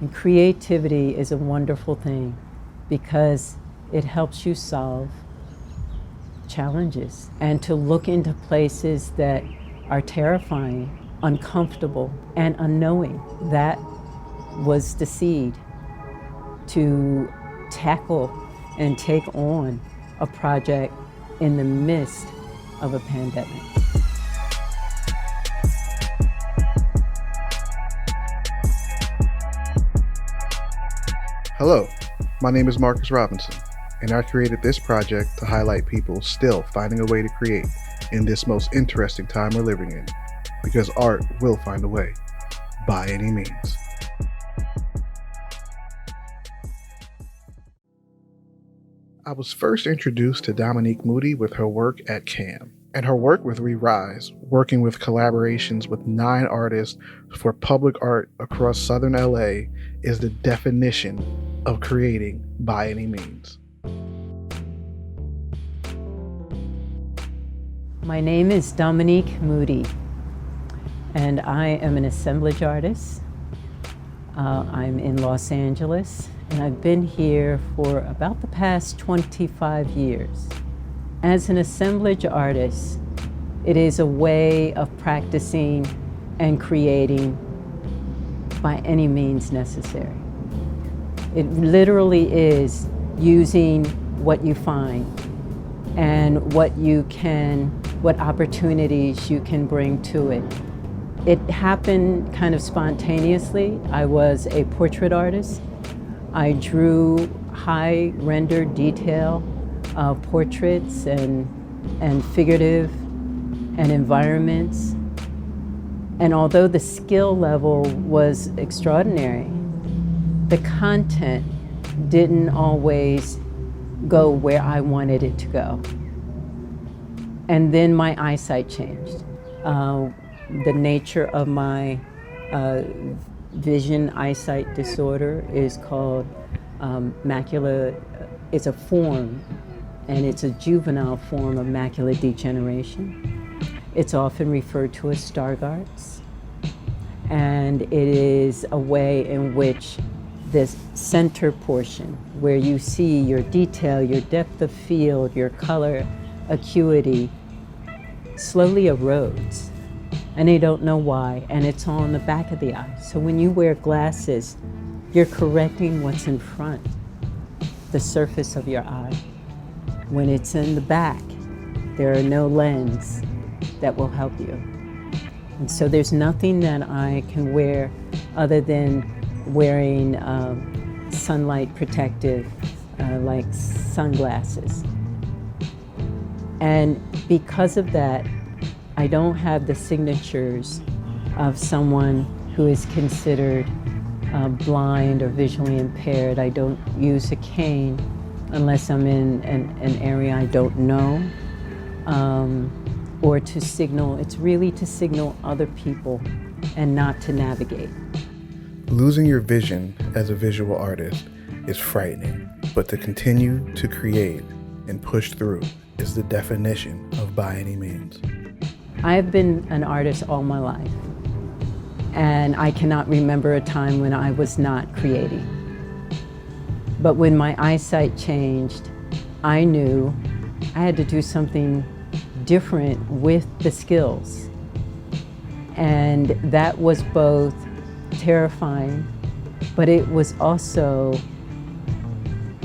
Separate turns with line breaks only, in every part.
And creativity is a wonderful thing because it helps you solve challenges and to look into places that are terrifying, uncomfortable, and unknowing. That was the seed to tackle and take on a project in the midst of a pandemic.
Hello, my name is Marcus Robinson, and I created this project to highlight people still finding a way to create in this most interesting time we're living in, because art will find a way, by any means. I was first introduced to Dominique Moody with her work at CAM, and her work with Rise, working with collaborations with 9 artists for public art across Southern LA, is the definition of creating by any means.
My name is Dominique Moody, and I am an assemblage artist. I'm in Los Angeles, and I've been here for about the past 25 years. As an assemblage artist, it is a way of practicing and creating by any means necessary. It literally is using what you find and what opportunities you can bring to it. It happened kind of spontaneously. I was a portrait artist. I drew high render detail portraits and figurative and environments. And although the skill level was extraordinary, the content didn't always go where I wanted it to go. And then my eyesight changed. The nature of my vision eyesight disorder is called macular, it's a form, and it's a juvenile form of macular degeneration. It's often referred to as Stargardt's, and it is a way in which this center portion, where you see your detail, your depth of field, your color acuity, slowly erodes, and they don't know why, and it's all in the back of the eye. So when you wear glasses, you're correcting what's in front, the surface of your eye. When it's in the back, there are no lenses that will help you. And so there's nothing that I can wear other than wearing sunlight protective, like sunglasses. And because of that, I don't have the signatures of someone who is considered blind or visually impaired. I don't use a cane unless I'm in an area I don't know, or to signal. It's really to signal other people and not to navigate.
Losing your vision as a visual artist is frightening, but to continue to create and push through is the definition of by any means.
I've been an artist all my life, and I cannot remember a time when I was not creating. But when my eyesight changed, I knew I had to do something different with the skills. And that was both terrifying, but it was also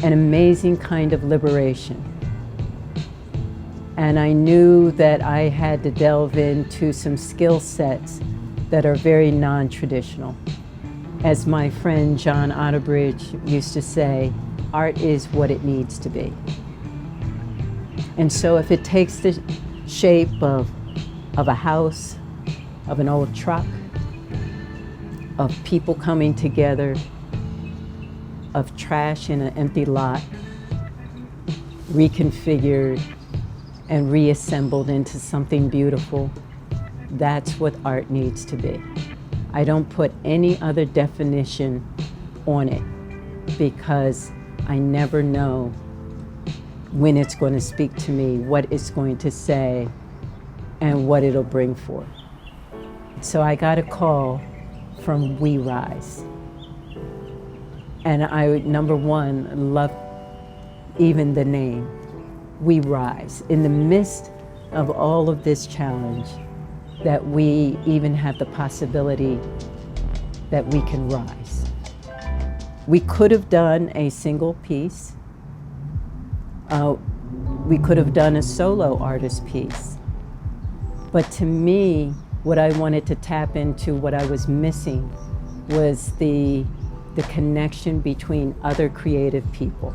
an amazing kind of liberation. And I knew that I had to delve into some skill sets that are very non-traditional. As my friend John Otterbridge used to say, art is what it needs to be. And so if it takes the shape of a house, of an old truck, of people coming together, of trash in an empty lot, reconfigured and reassembled into something beautiful, that's what art needs to be. I don't put any other definition on it because I never know when it's going to speak to me, what it's going to say, and what it'll bring forth. So I got a call from Rise. And I, number one, love even the name, We Rise. In the midst of all of this challenge, that we even have the possibility that we can rise. We could have done a single piece. We could have done a solo artist piece. But to me, what I wanted to tap into, what I was missing, was the connection between other creative people.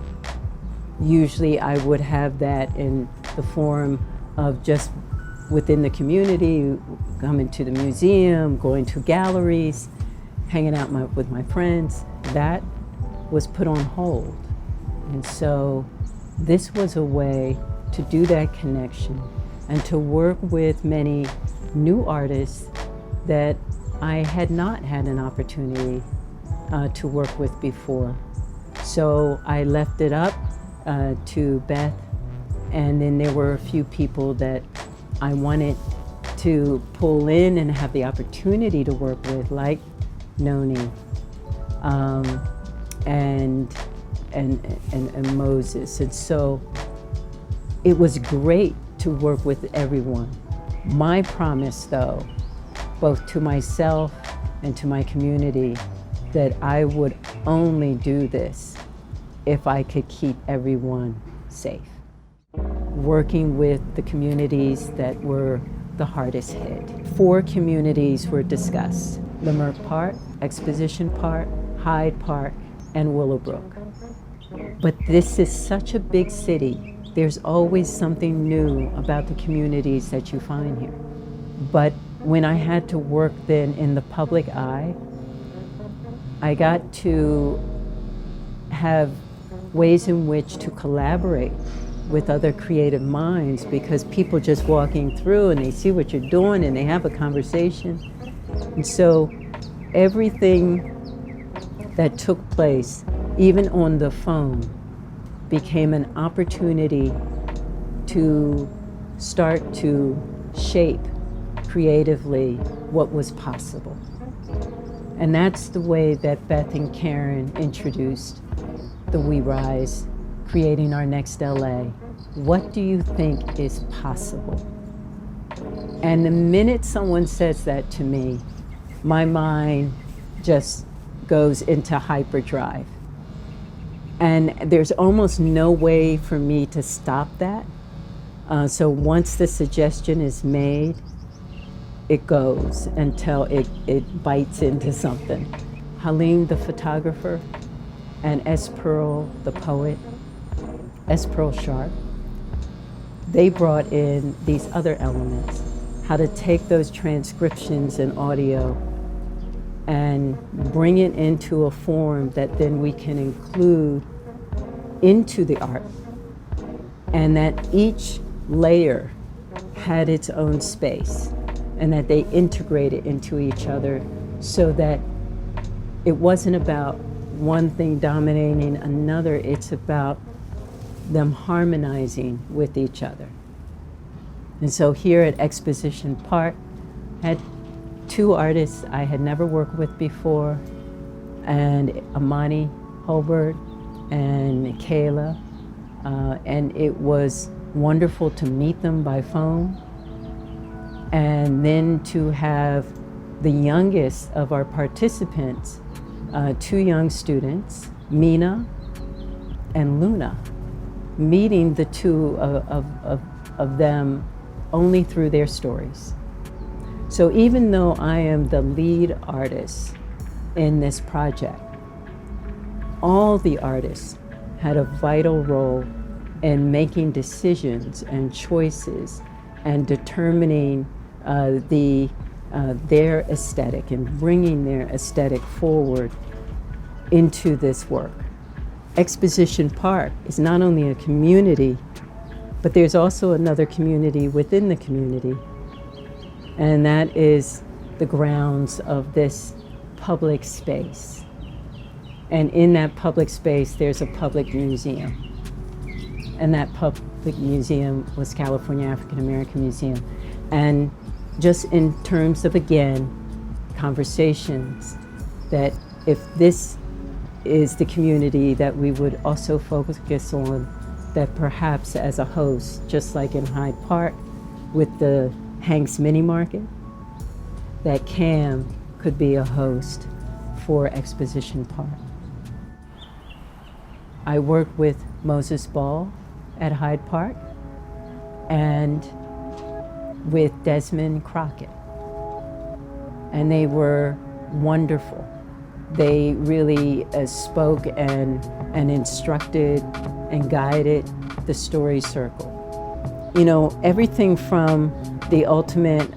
Usually I would have that in the form of just within the community, coming to the museum, going to galleries, hanging out with my friends. That was put on hold. And so this was a way to do that connection and to work with many new artists that I had not had an opportunity to work with before. So I left it up to Beth, and then there were a few people that I wanted to pull in and have the opportunity to work with, like Noni and Moses. And so it was great to work with everyone. My promise, though, both to myself and to my community, that I would only do this if I could keep everyone safe. Working with the communities that were the hardest hit. 4 communities were discussed: Leimert Park, Exposition Park, Hyde Park, and Willowbrook. But this is such a big city. There's always something new about the communities that you find here. But when I had to work then in the public eye, I got to have ways in which to collaborate with other creative minds, because people just walking through and they see what you're doing and they have a conversation. And so everything that took place, even on the phone, became an opportunity to start to shape creatively what was possible. And that's the way that Beth and Karen introduced the We Rise, creating our next LA. What do you think is possible? And the minute someone says that to me, my mind just goes into hyperdrive. And there's almost no way for me to stop that. So once the suggestion is made, it goes until it bites into something. Halim, the photographer, and S. Pearl, the poet, S. Pearl Sharp, they brought in these other elements, how to take those transcriptions and audio and bring it into a form that then we can include into the art, and that each layer had its own space, and that they integrated into each other, so that it wasn't about one thing dominating another, it's about them harmonizing with each other. And so here at Exposition Park, I had 2 artists I had never worked with before, and Amani Holbert and Kayla, and it was wonderful to meet them by phone, and then to have the youngest of our participants, 2 young students, Mina and Luna, meeting the 2 of them only through their stories. So even though I am the lead artist in this project, all the artists had a vital role in making decisions and choices and determining their aesthetic and bringing their aesthetic forward into this work. Exposition Park is not only a community, but there's also another community within the community, and that is the grounds of this public space. And in that public space, there's a public museum. And that public museum was California African American Museum. And just in terms of, again, conversations, that if this is the community that we would also focus on, that perhaps as a host, just like in Hyde Park with the Hanks Mini Market, that CAM could be a host for Exposition Park. I work with Moses Ball at Hyde Park and with Desmond Crockett. And they were wonderful. They really spoke and instructed and guided the story circle. You know, everything from the ultimate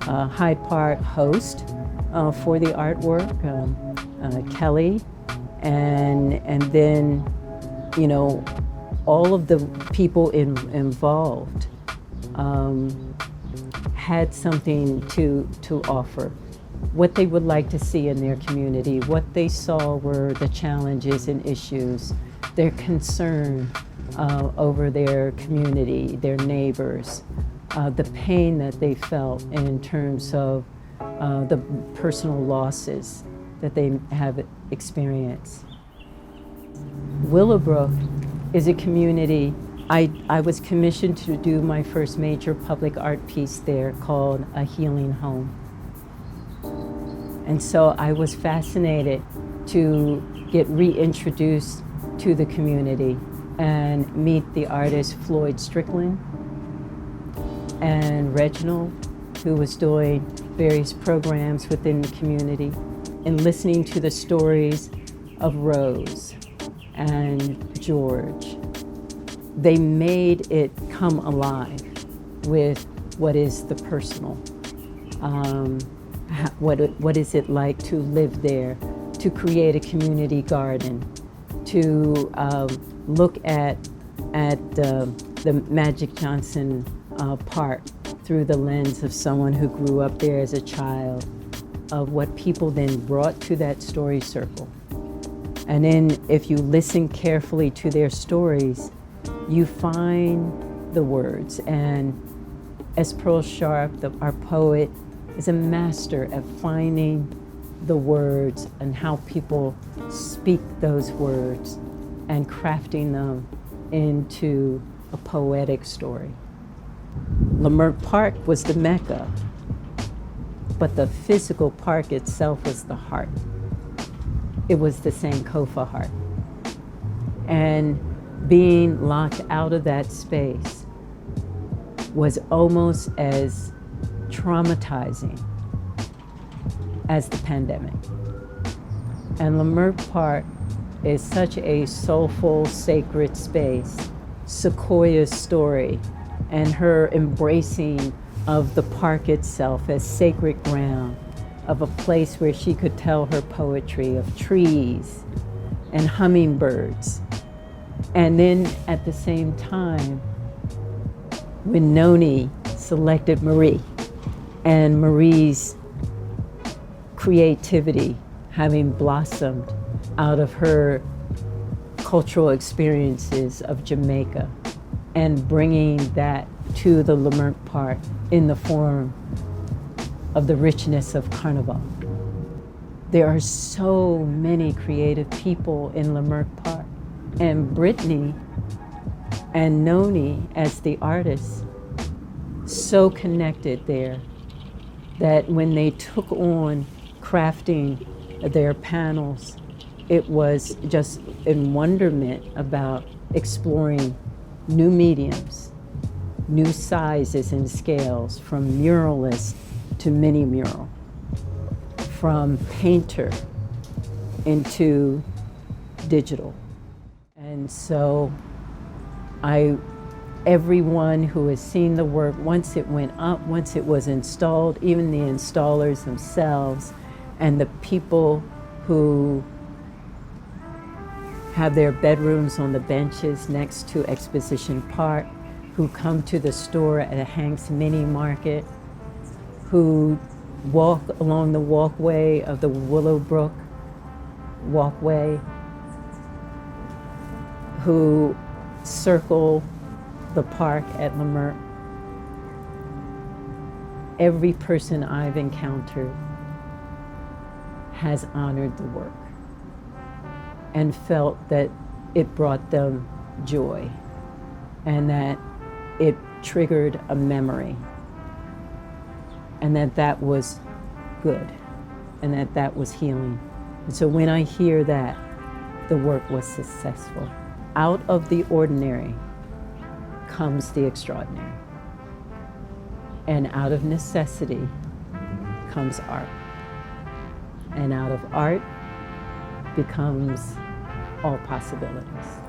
Hyde Park host for the artwork, Kelly, and then, you know, all of the people involved had something to offer, what they would like to see in their community, what they saw were the challenges and issues, their concern over their community, their neighbors, the pain that they felt in terms of the personal losses that they have experienced. Willowbrook is a community. I was commissioned to do my first major public art piece there called A Healing Home. And so I was fascinated to get reintroduced to the community and meet the artist Floyd Strickland and Reginald, who was doing various programs within the community, and listening to the stories of Rose and George. They made it come alive with what is the personal. What is it like to live there, to create a community garden, to look at the Magic Johnson Park through the lens of someone who grew up there as a child, of what people then brought to that story circle. And then if you listen carefully to their stories, you find the words. And S. Pearl Sharp, our poet, is a master at finding the words and how people speak those words and crafting them into a poetic story. Leimert Park was the Mecca, but the physical park itself was the heart. It was the Sankofa heart. And being locked out of that space was almost as traumatizing as the pandemic. And Leimert Park is such a soulful, sacred space. Sequoia's story and her embracing of the park itself as sacred ground, of a place where she could tell her poetry of trees and hummingbirds. And then at the same time, when Noni selected Marie, and Marie's creativity having blossomed out of her cultural experiences of Jamaica, and bringing that to the Leimert Park in the form of the richness of Carnival. There are so many creative people in Leimert Park, and Brittany and Noni as the artists, so connected there that when they took on crafting their panels, it was just in wonderment about exploring new mediums, new sizes and scales, from muralist to mini mural, from painter into digital. And so everyone who has seen the work, once it went up, once it was installed, even the installers themselves, and the people who have their bedrooms on the benches next to Exposition Park, who come to the store at a Hanks Mini Market, who walk along the walkway of the Willowbrook walkway, who circle the park at Leimert. Every person I've encountered has honored the work. and felt that it brought them joy and that it triggered a memory and that was good and that was healing. And so when I hear that, the work was successful. Out of the ordinary comes the extraordinary. And out of necessity comes art. And out of art becomes all possibilities.